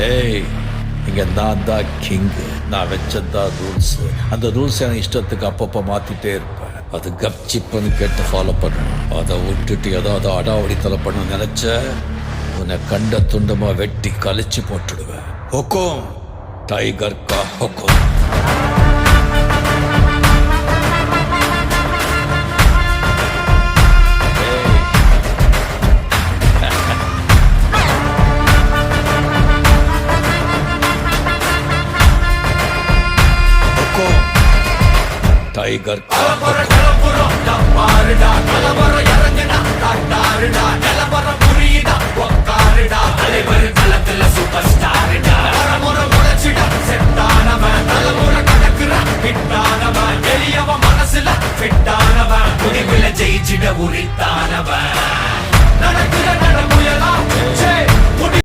ஏய், இங்க நான் தான் கிங்கு. நான் வச்சதான் ரூல்ஸ். அந்த ரூல்ஸ் எனக்கு இஷ்டத்துக்கு அப்பப்போ மாத்திட்டே இருப்பேன். அது கப்சிப்புன்னு கேட்டு ஃபாலோ பண்ணணும். அதை விட்டுட்டு ஏதாவது அடாவடித்தலை பண்ண நினைச்ச உன்னை கண்ட துண்டமா வெட்டி கழிச்சு போட்டுடுவேன். ஹொக்கும், டைகர் கா ஹொக்கும். டைகர் கலபர கலபுரம் பாருடா கலபர இறங்குடா காட்டாருடா